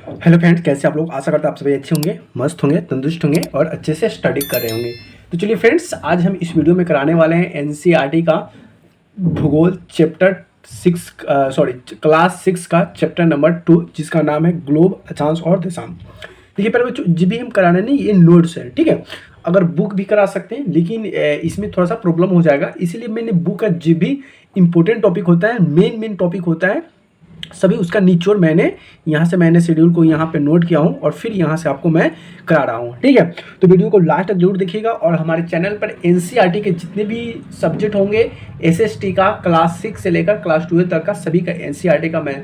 Hello friends, कैसे आप लोग। आशा करते हैं आप सभी अच्छे होंगे, मस्त होंगे, तंदुरुस्त होंगे और अच्छे से स्टडी कर रहे होंगे। तो चलिए फ्रेंड्स, आज हम इस वीडियो में कराने वाले हैं एनसीईआरटी का भूगोल चैप्टर 6, सॉरी क्लास 6 का चैप्टर नंबर 2, जिसका नाम है ग्लोब, अक्षांश और देशांश। देखिए पहले बच्चों, जो भी हम कराने नहीं, ये नोट्स है, ठीक है। अगर बुक भी करा सकते हैं, लेकिन इसमें थोड़ा सा प्रॉब्लम हो जाएगा, इसीलिए मैंने बुक का जो भी इंपॉर्टेंट टॉपिक होता है, मेन टॉपिक होता है, सभी उसका निचोड़ मैंने शेड्यूल को यहाँ पे नोट किया हूँ और फिर यहाँ से आपको मैं करा रहा हूँ, ठीक है। तो वीडियो को लास्ट तक जरूर देखिएगा और हमारे चैनल पर एनसीईआरटी के जितने भी सब्जेक्ट होंगे, एसएसटी का क्लास 6 से लेकर क्लास 12 तक का सभी का एनसीईआरटी का मैं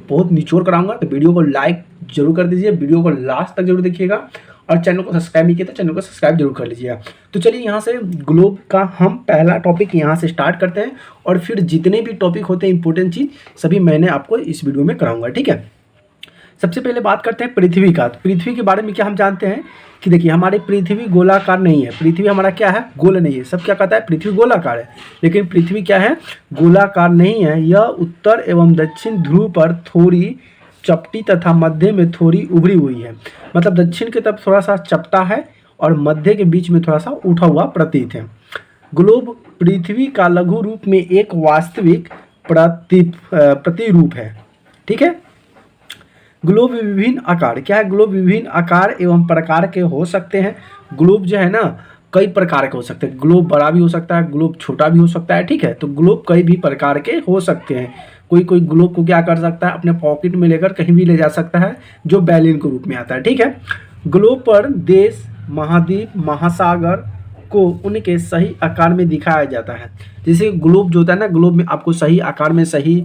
बहुत निचोड़ कराऊंगा। तो वीडियो को लाइक जरूर कर दीजिए, वीडियो को लास्ट तक जरूर देखिएगा और चैनल को सब्सक्राइब नहीं किया तो चैनल को सब्सक्राइब जरूर कर लीजिएगा। तो चलिए यहाँ से ग्लोब का हम पहला टॉपिक यहाँ से स्टार्ट करते हैं और फिर जितने भी टॉपिक होते हैं इंपॉर्टेंट चीज़ सभी मैंने आपको इस वीडियो में कराऊंगा, ठीक है। सबसे पहले बात करते हैं पृथ्वी का। तो पृथ्वी के बारे में क्या हम जानते हैं कि देखिए, हमारी पृथ्वी गोलाकार नहीं है। पृथ्वी हमारा क्या है, गोल नहीं है। सब क्या कहता है, पृथ्वी गोलाकार है, लेकिन पृथ्वी क्या है, गोलाकार नहीं है। यह उत्तर एवं दक्षिण ध्रुव पर थोड़ी चपटी तथा मध्य में थोड़ी उभरी हुई है। मतलब दक्षिण की तरफ थोड़ा सा चपटा है और मध्य के बीच में थोड़ा सा उठा हुआ प्रतीत है। ग्लोब पृथ्वी का लघु रूप में एक वास्तविक प्रतिरूप है, ठीक है। ग्लोब विभिन्न आकार, क्या है, ग्लोब विभिन्न आकार एवं प्रकार के हो सकते हैं। ग्लोब जो है ना, कई प्रकार के हो सकते हैं। ग्लोब बड़ा भी हो सकता है, ग्लोब छोटा भी हो सकता है, ठीक है। तो ग्लोब कई भी प्रकार के हो सकते हैं। कोई ग्लोब को क्या कर सकता है, अपने पॉकेट में लेकर कहीं भी ले जा सकता है, जो बैलून के रूप में आता है, ठीक है। ग्लोब पर देश, महाद्वीप, महासागर को उनके सही आकार में दिखाया जाता है। जैसे ग्लोब जो होता है ना, ग्लोब में आपको सही आकार में, सही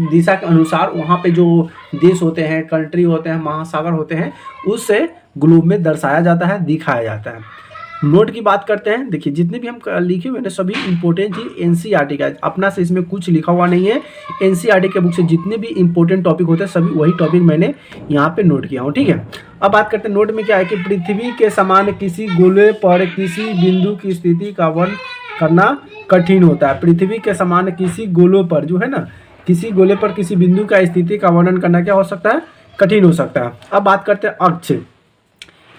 दिशा के अनुसार वहाँ पे जो देश होते हैं, कंट्री होते हैं, महासागर होते हैं, उससे ग्लोब में दर्शाया जाता है, दिखाया जाता है। नोट की बात करते हैं। देखिए, जितने भी हम लिखे हुए हैं सभी इंपॉर्टेंट चीज एनसीईआरटी का, अपना से इसमें कुछ लिखा हुआ नहीं है। एनसीईआरटी के बुक से जितने भी इंपॉर्टेंट टॉपिक होते हैं सभी वही टॉपिक मैंने यहाँ पे नोट किया हूँ, ठीक है। अब बात करते हैं नोट में क्या है कि पृथ्वी के समान किसी गोले पर किसी बिंदु की स्थिति का वर्णन करना कठिन होता है। पृथ्वी के समान किसी गोलों पर जो है ना, किसी गोले पर किसी बिंदु का स्थिति का वर्णन करना क्या हो सकता है, कठिन हो सकता है। अब बात करते हैं अक्ष।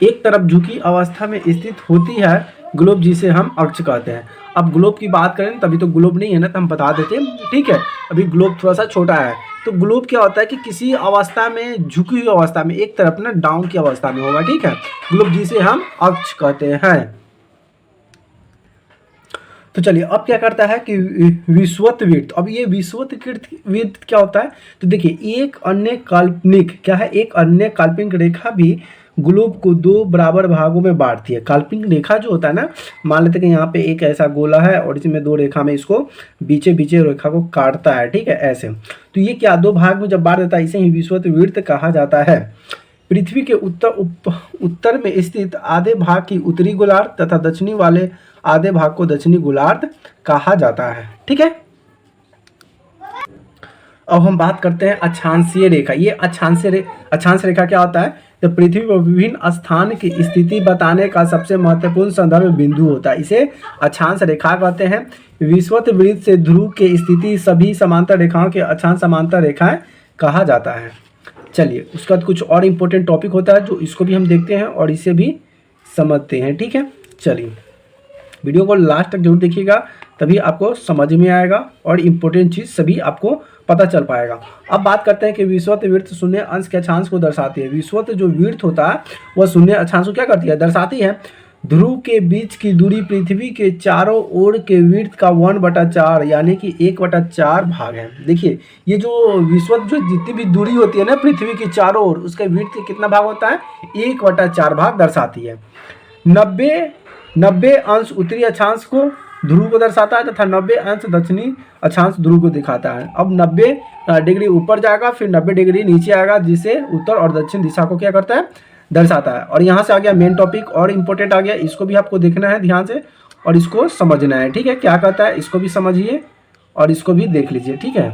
एक तरफ झुकी अवस्था में स्थित होती है ग्लोब, जिसे हम अक्ष कहते हैं। अब ग्लोब की बात करें, तभी तो ग्लोब नहीं है ना, तो हम बता देते हैं, ठीक है। अभी ग्लोब थोड़ा सा छोटा है। तो ग्लोब क्या होता है कि किसी अवस्था में, झुकी हुई अवस्था में, एक तरफ ना डाउन की अवस्था में होगा, ठीक है। ग्लोब जिसे हम अक्ष कहते हैं। तो चलिए, अब क्या करता है कि विषुवत अब ये विषुवत क्या होता है, तो देखिए, एक अन्य काल्पनिक, क्या है, एक अन्य काल्पनिक रेखा भी ग्लोब को दो बराबर भागों में बांटती है। काल्पनिक रेखा जो होता है ना, मान लेते हैं कि यहाँ पे एक ऐसा गोला है और इसमें दो रेखा में इसको बीचे बीचे रेखा को काटता है, ठीक है, ऐसे। तो ये क्या, दो भाग में जब बांट देता है, इसे ही विषुवत कहा जाता है। पृथ्वी के उत्तर में स्थित आधे भाग की उत्तरी गोलार्ध तथा दक्षिणी वाले आधे भाग को दक्षिणी गोलार्ध कहा जाता है, ठीक है। अब हम बात करते हैं अक्षांशीय रेखा। ये अक्षांश रेखा क्या होता है, तो पृथ्वी पर विभिन्न स्थान की स्थिति बताने का सबसे महत्वपूर्ण संदर्भ बिंदु होता है। इसे अक्षांश रेखा कहते हैं। विषुवत वृत्त से ध्रुव की स्थिति सभी समांतर रेखाओं के अक्षांश समांतर रेखाएं कहा जाता है। चलिए, उसका कुछ और इम्पोर्टेंट टॉपिक होता है जो इसको भी हम देखते हैं और इसे भी समझते हैं, ठीक है। चलिए, वीडियो को लास्ट तक जरूर देखिएगा, तभी आपको समझ में आएगा और इम्पोर्टेंट चीज़ सभी आपको पता चल पाएगा। अब बात करते हैं कि विषुवत वृत्त शून्य अंश के अक्षांश को दर्शाती है। विषुवत जो वृत्त होता है वह शून्य अक्षांश को क्या करती है, दर्शाती है। ध्रुव के बीच की दूरी पृथ्वी के चारों ओर के वृत्त का 1/4 यानी कि 1/4 भाग है। देखिए, ये जो विषुवत जो जितनी भी दूरी होती है ना पृथ्वी के चारों ओर, उसके वृत्त कितना भाग होता है, 1/4 भाग दर्शाती है। 90 अंश उत्तरी अक्षांश को ध्रुव को दर्शाता है तथा 90 अंश दक्षिणी अक्षांश ध्रुव को दिखाता है। अब 90 डिग्री ऊपर जाएगा, फिर 90 डिग्री नीचे आएगा, जिसे उत्तर और दक्षिण दिशा को क्या करता है, दर्शाता है। और यहाँ से आ गया मेन टॉपिक और इम्पोर्टेंट आ गया, इसको भी आपको देखना है ध्यान से और इसको समझना है, ठीक है। क्या कहता है, इसको भी समझिए और इसको भी देख लीजिए, ठीक है।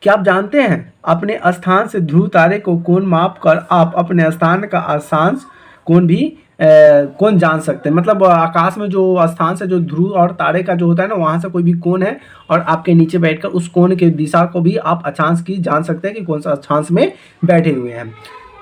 क्या आप जानते हैं, अपने स्थान से ध्रुव तारे को कोण माप कर आप अपने स्थान का अक्षांश कोण भी कोण जान सकते हैं। मतलब आकाश में जो स्थान से जो ध्रुव और तारे का जो होता है ना, वहाँ से कोई भी कोण है और आपके नीचे बैठकर उस कोण के दिशा को भी आप अक्षांश की जान सकते हैं कि कौन सा अक्षांश में बैठे हुए हैं।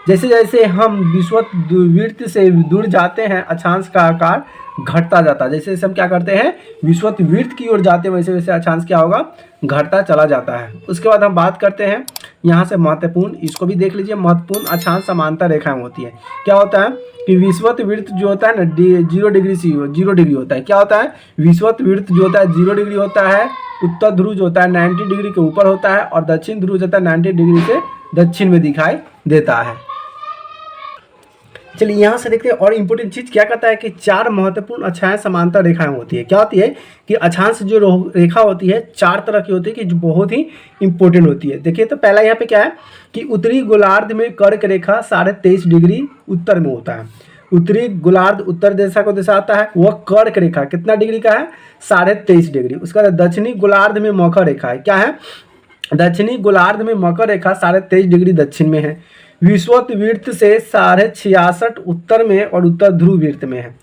जैसे जैसे हम विषुवत से दूर जाते हैं, अक्षांश का आकार घटता जाता है। जैसे जैसे हम क्या करते हैं, विषुवत की ओर जाते हैं, वैसे वैसे अक्षांश क्या होगा, घटता चला जाता है। उसके बाद हम बात करते हैं यहाँ से महत्वपूर्ण, इसको भी देख लीजिए, महत्वपूर्ण अक्षांश समांतर रेखाएं होती है। क्या होता है कि विषुवत वृत्त जो होता है ना 0 डिग्री से 0 डिग्री होता है। क्या होता है, विषुवत वृत्त जो होता है 0 डिग्री होता है, उत्तर ध्रुव जो होता है 90 डिग्री के ऊपर होता है और दक्षिण ध्रुव जो होता है 90 डिग्री से दक्षिण में दिखाई देता है। चलिए यहाँ से देखते हैं और इम्पोर्टेंट चीज़ क्या कहता है कि 4 महत्वपूर्ण अक्षाएं समांतर रेखाएं होती है। क्या होती है कि अक्षांश जो रेखा होती है 4 तरह की होती है कि जो बहुत ही इंपॉर्टेंट होती है। देखिए तो पहला यहाँ पे क्या है कि उत्तरी गोलार्ध में कर्क रेखा 23.5 डिग्री उत्तर में होता है। उत्तरी गोलार्ध उत्तर दिशा को दर्शाता है, वह कर्क रेखा कितना डिग्री का है, 23.5 डिग्री। उसका दक्षिणी गोलार्ध में मकर रेखा है, क्या है, दक्षिणी गोलार्ध में मकर रेखा 23.5 डिग्री दक्षिण में है। विषुवत वृत्त से 66.5 उत्तर में और उत्तर ध्रुव वृत्त में है।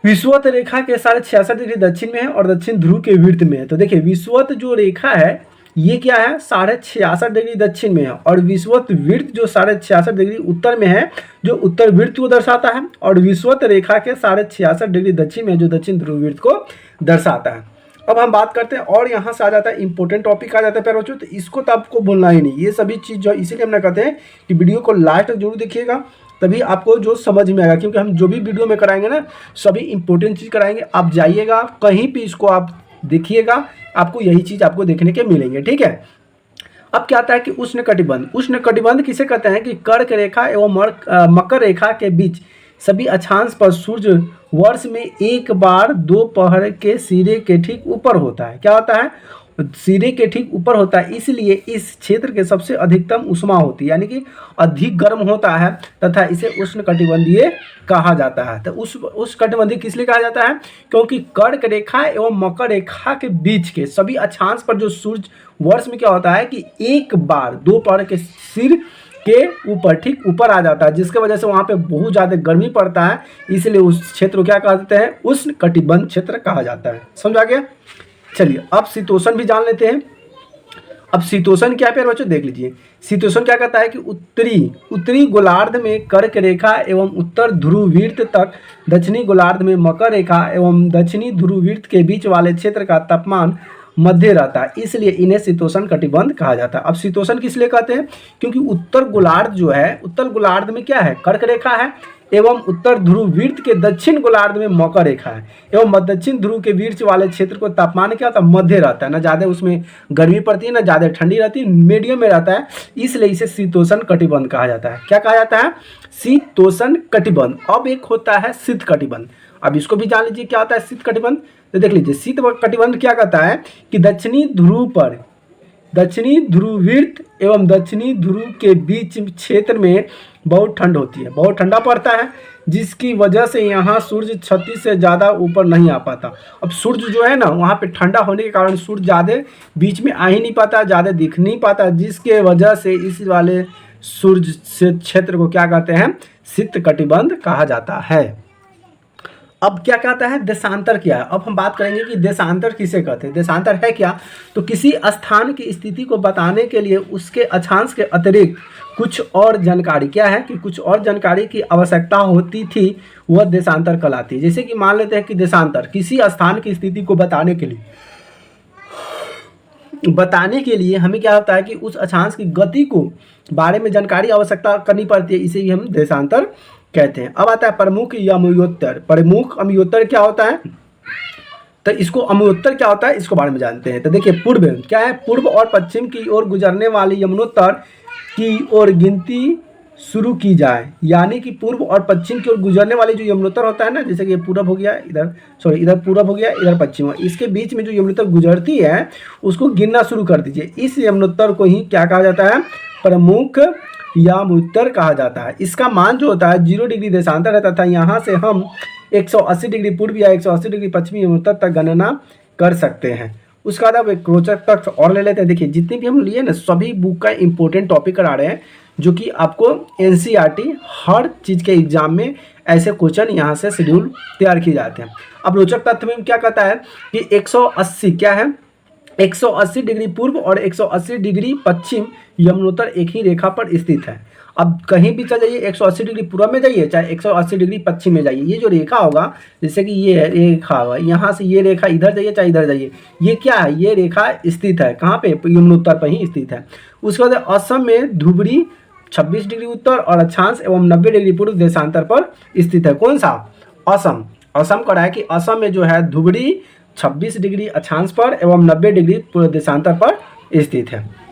विषुवत रेखा के 66.5 डिग्री दक्षिण में है और दक्षिण ध्रुव के वृत्त में है। तो देखिए विषुवत जो रेखा है ये क्या है, 66.5 डिग्री दक्षिण में है और विषुवत वृत्त जो 66.5 डिग्री उत्तर में है जो उत्तर वृत्त को दर्शाता है और विषुवत रेखा के 66.5 डिग्री दक्षिण में जो दक्षिण ध्रुव वृत्त को दर्शाता है। अब हम बात करते हैं और यहाँ से आ जाता है इंपॉर्टेंट टॉपिक आ जाता है प्यारे बच्चों, तो इसको तो आपको भूलना ही नहीं। ये सभी चीज़ जो इसीलिए हमने कहते हैं कि वीडियो को लास्ट तक जरूर देखिएगा, तभी आपको जो समझ में आएगा, क्योंकि हम जो भी वीडियो में कराएंगे ना सभी इंपॉर्टेंट चीज़ कराएंगे। आप जाइएगा कहीं भी इसको आप देखिएगा, आपको यही चीज़ आपको देखने के मिलेंगे, ठीक है। अब क्या आता है कि उष्ण कटिबंध किसे कहते हैं कि कर्क रेखा एवं मकर रेखा के बीच सभी अक्षांश पर सूर्य वर्ष में एक बार दोपहर के सिरे के ठीक ऊपर होता है। क्या होता है, सिरे के ठीक ऊपर होता है, इसलिए इस क्षेत्र के सबसे अधिकतम उष्मा होती है, यानी कि अधिक गर्म होता है तथा इसे उष्णकटिबंधीय कहा जाता है। तो उस कटिबंधीय किस लिए कहा जाता है, क्योंकि कर्क रेखा एवं मकर रेखा के बीच के सभी अक्षांश पर जो सूर्य वर्ष में क्या होता है कि एक बार दोपहर के सिर के ऊपर ठीक ऊपर आ जाता है, जिसके वजह से वहाँ पे बहुत ज़्यादा गर्मी पड़ता है, इसलिए उस क्षेत्र को क्या कहते हैं, उष्ण कटिबंध क्षेत्र कहा जाता है। समझ आ गया। चलिए अब शीतोष्ण भी जान लेते हैं। अब शीतोष्ण क्या है बच्चों, देख लीजिए। शीतोष्ण क्या कहता है कि उत्तरी गोलार्ध में कर्क रेखा एवं उत्तर ध्रुव वृत्त तक, दक्षिणी गोलार्ध में मकर रेखा एवं दक्षिणी ध्रुव वृत्त के बीच वाले क्षेत्र का तापमान मध्य रहता है, इसलिए इन्हें शीतोष्ण कटिबंध कहा जाता है। अब शीतोष्ण किस लिए कहते हैं, क्योंकि उत्तर गोलार्ध जो है, उत्तर गोलार्ध में क्या है, कर्क रेखा है एवं उत्तर ध्रुव वृत्त के दक्षिण गोलार्ध में मकर रेखा है एवं दक्षिण ध्रुव के वृत्त वाले क्षेत्र को तापमान क्या होता है, मध्य रहता है, ना ज़्यादा उसमें गर्मी पड़ती है ना ज़्यादा ठंडी रहती है, मीडियम में रहता है, इसलिए इसे शीतोष्ण कटिबंध कहा जाता है। क्या कहा जाता है, शीतोष्ण कटिबंध। अब एक होता है शीत कटिबंध, अब इसको भी जान लीजिए क्या होता है शीत कटिबंध। तो देख लीजिए शीत कटिबंध क्या कहता है कि दक्षिणी ध्रुव पर, दक्षिणी ध्रुव वृत्त एवं दक्षिणी ध्रुव के बीच क्षेत्र में बहुत ठंड होती है, बहुत ठंडा पड़ता है, जिसकी वजह से यहाँ सूर्य क्षति से ज़्यादा ऊपर नहीं आ पाता। अब सूर्य जो है ना वहाँ पे ठंडा होने के कारण सूर्य ज़्यादा बीच में आ ही नहीं पाता, ज़्यादा दिख नहीं पाता, जिसके वजह से इस वाले सूर्य से क्षेत्र को क्या कहते हैं, शीत कटिबंध कहा जाता है। अब क्या कहता है देशांतर क्या है। अब हम बात करेंगे कि देशांतर किसे कहते हैं। देशांतर है क्या, तो किसी स्थान की स्थिति को बताने के लिए उसके अक्षांश के अतिरिक्त कुछ और जानकारी, क्या है कि कुछ और जानकारी की आवश्यकता होती थी, वह देशांतर कहलाती है। जैसे कि मान लेते हैं कि देशांतर किसी स्थान की स्थिति को बताने के लिए हमें क्या होता है कि उस अक्षांश की गति को बारे में जानकारी आवश्यकता करनी पड़ती है, इसे भी हम देशांतर कहते हैं। अब आता है प्रमुख या अमयोत्तर। प्रमुख अमयोत्तर क्या होता है, तो इसको अमयोत्तर क्या होता है इसको बारे में जानते हैं। तो देखिए पूर्व क्या है, पूर्व और पश्चिम की ओर गुजरने वाली यमुनोत्तर की ओर गिनती शुरू की जाए, यानी कि पूर्व और पश्चिम की ओर गुजरने वाली जो यमुनोत्तर होता है ना, जैसे कि ये पूरब हो गया इधर, इधर पूरब हो गया इधर पश्चिम, इसके बीच में जो यमुनोत्तर गुजरती है उसको गिनना शुरू कर दीजिए। इस यमुनोत्तर को ही क्या कहा जाता है, प्रमुख या अमयोत्तर कहा जाता है। इसका मान जो होता है 0 डिग्री देशांतर है तथा यहाँ से हम 180 डिग्री पूर्व या 180 डिग्री पश्चिमी यमुनोत्तर तक गणना कर सकते हैं। उसके बाद अब एक रोचक तथ्य और ले लेते हैं। देखिए जितने भी हम लिए ना सभी बुक का इंपॉर्टेंट टॉपिक करा रहे हैं, जो कि आपको एनसीईआरटी हर चीज़ के एग्जाम में ऐसे क्वेश्चन यहाँ से शेड्यूल तैयार किए जाते हैं। अब रोचक तथ्य में क्या कहता है कि 180 क्या है, 180 डिग्री पूर्व और 180 डिग्री पश्चिम यमुनोत्तर एक ही रेखा पर स्थित है। अब कहीं भी चल जाइए, 180 डिग्री पूर्व में जाइए चाहे 180 डिग्री पश्चिम में जाइए, ये जो रेखा होगा जैसे कि ये रेखा होगा, यहाँ से ये रेखा इधर जाइए चाहे इधर जाइए, ये क्या है, ये रेखा स्थित है कहाँ पे, यमुनोत्तर पर ही स्थित है। उसके बाद असम में धुबरी 26 डिग्री उत्तर और अक्षांश एवं 90 डिग्री पूर्व देशांतर पर स्थित है। कौन सा, असम। असम का है कि असम में जो है धुबरी 26 डिग्री अक्षांश पर एवं 90 डिग्री पूर्व देशांतर पर स्थित है।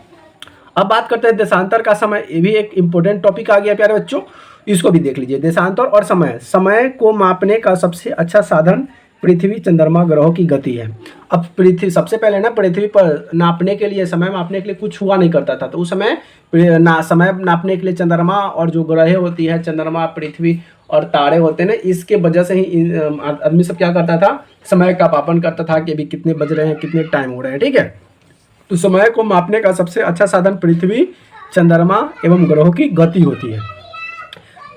अब बात करते हैं देशांतर का समय, ये भी एक इंपॉर्टेंट टॉपिक आ गया प्यारे बच्चों, इसको भी देख लीजिए। देशांतर और समय, समय को मापने का सबसे अच्छा साधन पृथ्वी चंद्रमा ग्रहों की गति है। अब पृथ्वी सबसे पहले ना पृथ्वी पर नापने के लिए, समय मापने के लिए कुछ हुआ नहीं करता था, तो उस समय समय नापने के लिए चंद्रमा और जो ग्रह होती है, चंद्रमा पृथ्वी और तारे होते हैं ना, इसके वजह से ही आदमी सब क्या करता था, समय का पालन करता था कि अभी कितने बज रहे हैं, कितने टाइम हो रहे हैं। ठीक है, तो समय को मापने का सबसे अच्छा साधन पृथ्वी चंद्रमा एवं ग्रहों की गति होती है।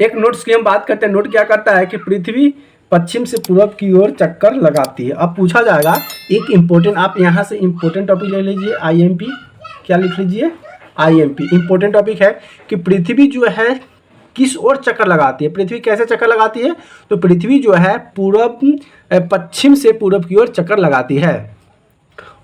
एक नोट्स की हम बात करते हैं, नोट क्या करता है कि पृथ्वी पश्चिम से पूर्व की ओर चक्कर लगाती है। अब पूछा जाएगा एक इंपॉर्टेंट, आप यहाँ से इंपॉर्टेंट टॉपिक ले लीजिए, IMP क्या लिख लीजिए, IMP इंपॉर्टेंट टॉपिक है कि पृथ्वी जो है किस ओर चक्कर लगाती है, पृथ्वी कैसे चक्कर लगाती है, तो पृथ्वी जो है पश्चिम से पूर्व की ओर चक्कर लगाती है।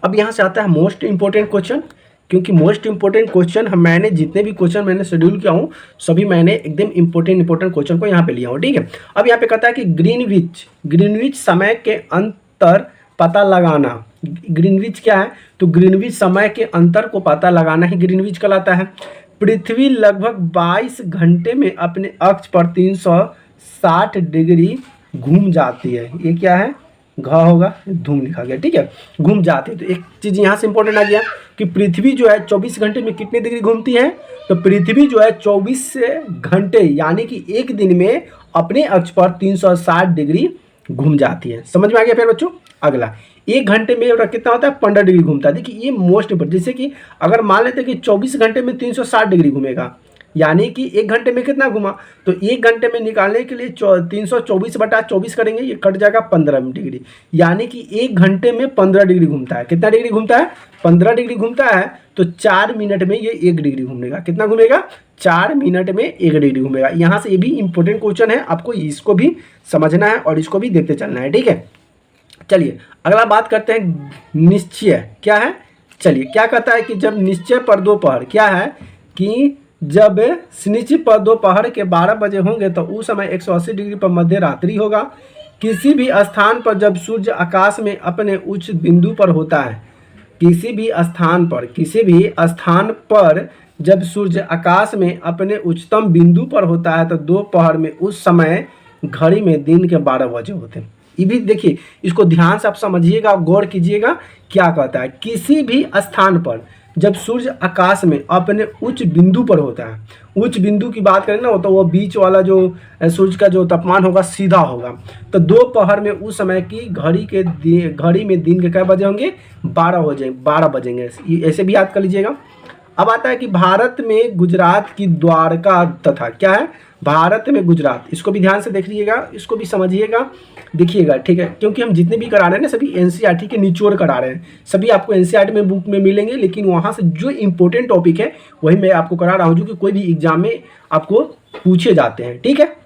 अब यहाँ से आता है मोस्ट इंपॉर्टेंट क्वेश्चन, क्योंकि मोस्ट इंपॉर्टेंट क्वेश्चन मैंने जितने भी क्वेश्चन मैंने शेड्यूल किया हूँ सभी मैंने एकदम इंपॉर्टेंट क्वेश्चन को यहाँ पे लिया हूँ। ठीक है, अब यहाँ पे कहता है कि ग्रीनविच समय के अंतर पता लगाना। ग्रीनविच क्या है, तो ग्रीनविच समय के अंतर को पता लगाना ही ग्रीनविच कहलाता है। पृथ्वी लगभग 22 घंटे में अपने अक्ष पर 360 डिग्री घूम जाती है। ये क्या है, घ होगा, धूम लिखा गया। ठीक है, घूम जाती है। तो एक चीज़ यहाँ से इंपॉर्टेंट आ गया कि पृथ्वी जो है 24 घंटे में कितनी डिग्री घूमती है, तो पृथ्वी जो है 24 घंटे यानी कि एक दिन में अपने अक्ष पर 360 डिग्री घूम जाती है। समझ में आ गया फिर बच्चों। अगला, एक घंटे में कितना होता है, 15 डिग्री घूमता है। देखिए ये मोस्ट इंपॉर्टेंट, जैसे कि अगर मान लेते हैं कि 24 घंटे में 360 डिग्री घूमेगा, यानी कि एक घंटे में कितना घुमा, तो एक घंटे में निकालने के लिए 324/24 करेंगे, ये कट जाएगा 15 डिग्री, यानी कि एक घंटे में 15 डिग्री घूमता है। कितना डिग्री घूमता है, 15 डिग्री घूमता है। तो 4 मिनट में ये 1 डिग्री घूमेगा। कितना घूमेगा, 4 मिनट में 1 डिग्री घूमेगा। यहाँ से ये भी इंपॉर्टेंट क्वेश्चन है, आपको इसको भी समझना है और इसको भी देखते चलना है। ठीक है, चलिए अगला बात करते हैं निश्चय क्या है। चलिए क्या कहता है कि जब निश्चय पर दोपहर क्या है कि जब सुनिश्चित पर दोपहर के 12 बजे होंगे तो उस समय 180 डिग्री पर मध्य रात्रि होगा। किसी भी स्थान पर जब सूर्य आकाश में अपने उच्च बिंदु पर होता है, किसी भी स्थान पर जब सूर्य आकाश में अपने उच्चतम बिंदु पर होता है तो दोपहर में उस समय घड़ी में दिन के 12 बजे होते हैं। ये भी देखिए, इसको ध्यान से आप समझिएगा, गौर कीजिएगा क्या कहता है। किसी भी स्थान पर जब सूर्य आकाश में अपने उच्च बिंदु पर होता है, उच्च बिंदु की बात करें ना, तो वो बीच वाला जो सूर्य का जो तापमान होगा सीधा होगा, तो दोपहर में उस समय की घड़ी में दिन के क्या बजे होंगे, 12 बजेंगे। ऐसे भी याद कर लीजिएगा। अब आता है कि भारत में गुजरात की द्वारका तथा क्या है, भारत में गुजरात, इसको भी ध्यान से देख लीजिएगा, इसको भी समझिएगा, देखिएगा। ठीक है, क्योंकि हम जितने भी करा रहे हैं ना सभी एनसीईआरटी के निचोड़ करा रहे हैं, सभी आपको एनसीईआरटी में बुक में मिलेंगे, लेकिन वहाँ से जो इंपॉर्टेंट टॉपिक है वही मैं आपको करा रहा हूँ, जो कि कोई भी एग्जाम में आपको पूछे जाते हैं। ठीक है,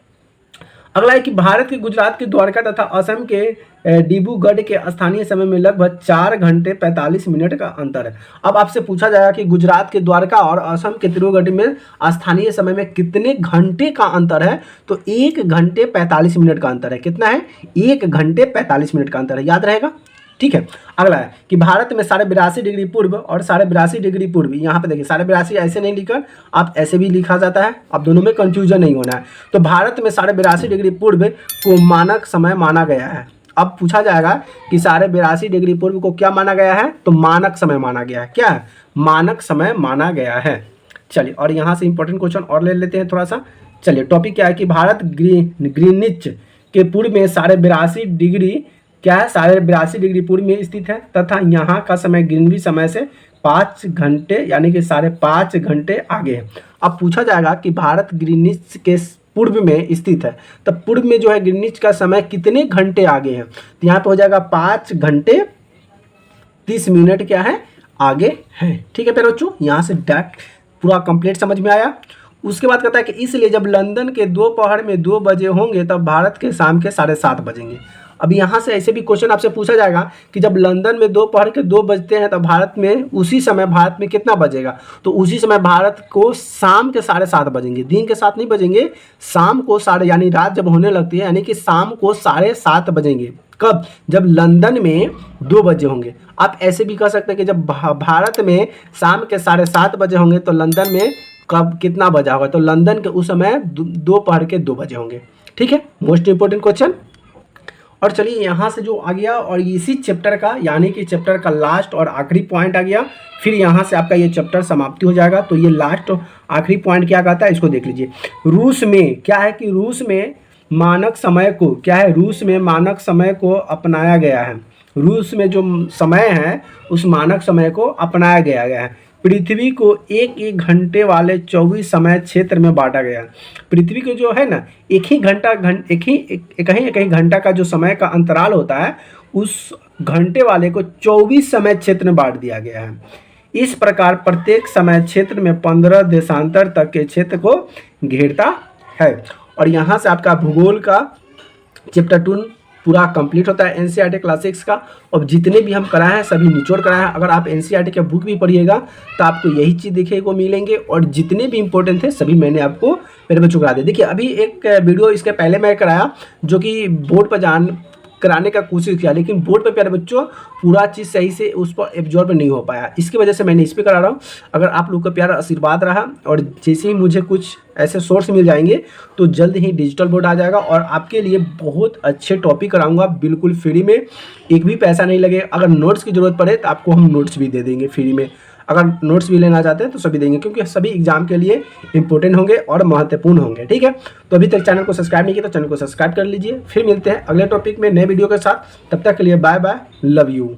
अगला है कि भारत के गुजरात के द्वारका तथा असम के डिब्रूगढ़ के स्थानीय समय में लगभग 4 घंटे 45 मिनट का अंतर है। अब आपसे पूछा जाएगा कि गुजरात के द्वारका और असम के डिब्रूगढ़ में स्थानीय समय में कितने घंटे का अंतर है, तो 1 घंटे 45 मिनट का अंतर है। कितना है, 1 घंटे 45 मिनट का अंतर है, याद रहेगा। ठीक है, अगला है कि भारत में 82.5 डिग्री पूर्व और 82.5 डिग्री पूर्व, यहाँ पे देखिए 82.5 ऐसे नहीं लिखा, आप ऐसे भी लिखा जाता है, अब दोनों में कंफ्यूजन नहीं होना है। तो भारत में 82.5 डिग्री पूर्व को मानक समय माना गया है। अब पूछा जाएगा कि 82.5 डिग्री पूर्व को क्या माना गया है, तो मानक समय माना गया है। क्या है, मानक समय माना गया है। चलिए और यहाँ से इंपॉर्टेंट क्वेश्चन और ले लेते हैं थोड़ा सा। चलिए टॉपिक क्या है कि भारत ग्रीनिच के पूर्व में 82.5 डिग्री क्या है, 82.5 डिग्री पूर्व में स्थित है तथा यहाँ का समय ग्रीनविच समय से 5 घंटे यानी कि 5.5 घंटे आगे है। अब पूछा जाएगा कि भारत ग्रीनिच के पूर्व में स्थित है। तब पूर्व में जो है ग्रीनिच का समय कितने घंटे आगे है, तो यहाँ पे हो जाएगा 5 घंटे 30 मिनट क्या है आगे है। ठीक है प्यारे बच्चों, यहाँ से डायरेक्ट पूरा कंप्लीट समझ में आया। उसके बाद कहता है कि इसलिए जब लंदन के दोपहर में 2 बजे होंगे तब भारत के शाम के 7:30 बजेंगे। अब यहाँ से ऐसे भी क्वेश्चन आपसे पूछा जाएगा कि जब लंदन में दोपहर के 2 बजते हैं तब भारत में उसी समय भारत में कितना बजेगा, तो उसी समय भारत को शाम के 7:30 बजेंगे, दिन के 7 नहीं बजेंगे, शाम को साढ़े, यानी रात जब होने लगती है यानी कि शाम को 7:30 बजेंगे। कब? जब लंदन में 2 बजे होंगे। आप ऐसे भी कह सकते हैं कि जब भारत में शाम के 7:30 बजे होंगे तो लंदन में कब कितना बजा होगा, तो लंदन के उस समय दोपहर के 2 बजे होंगे। ठीक है, मोस्ट इंपोर्टेंट क्वेश्चन। और चलिए यहाँ से जो आ गया और इसी चैप्टर का यानी कि चैप्टर का लास्ट और आखिरी पॉइंट आ गया, फिर यहाँ से आपका ये चैप्टर समाप्ति हो जाएगा। तो ये लास्ट और आखिरी पॉइंट क्या कहता है इसको देख लीजिए। रूस में क्या है कि रूस में मानक समय को क्या है, रूस में मानक समय को अपनाया गया है। रूस में जो समय है उस मानक समय को अपनाया गया है। पृथ्वी को एक एक घंटे वाले 24 समय क्षेत्र में बांटा गया है। पृथ्वी को जो है ना एक ही घंटा का जो समय का अंतराल होता है उस घंटे वाले को 24 समय क्षेत्र में बांट दिया गया है। इस प्रकार प्रत्येक समय क्षेत्र में 15 देशांतर तक के क्षेत्र को घेरता है। और यहाँ से आपका भूगोल का चैप्टर 2 पूरा कंप्लीट होता है एनसीईआरटी क्लास 6 का। और जितने भी हम कराए हैं सभी निचोड़ कराए हैं। अगर आप एनसीईआरटी के बुक भी पढ़िएगा तो आपको यही चीज़ देखने को मिलेंगे। और जितने भी इंपॉर्टेंट थे सभी मैंने आपको मेरे बच्चों करा दिया। देखिए अभी एक वीडियो इसके पहले मैं कराया जो कि बोर्ड पर कराने का कोशिश किया, लेकिन बोर्ड पे प्यारे बच्चों पूरा चीज़ सही से उस पर एब्जॉर्ब नहीं हो पाया। इसकी वजह से मैंने इस पर करा रहा हूँ। अगर आप लोग का प्यारा आशीर्वाद रहा और जैसे ही मुझे कुछ ऐसे सोर्स मिल जाएंगे तो जल्द ही डिजिटल बोर्ड आ जाएगा और आपके लिए बहुत अच्छे टॉपिक कराऊंगा बिल्कुल फ्री में, एक भी पैसा नहीं लगे। अगर नोट्स की ज़रूरत पड़े तो आपको हम नोट्स भी दे देंगे फ्री में। अगर नोट्स भी लेना चाहते हैं तो सभी देंगे, क्योंकि सभी एग्जाम के लिए इंपॉर्टेंट होंगे और महत्वपूर्ण होंगे। ठीक है, तो अभी तक चैनल को सब्सक्राइब नहीं किया तो चैनल को सब्सक्राइब कर लीजिए। फिर मिलते हैं अगले टॉपिक में नए वीडियो के साथ, तब तक के लिए बाय बाय, लव यू।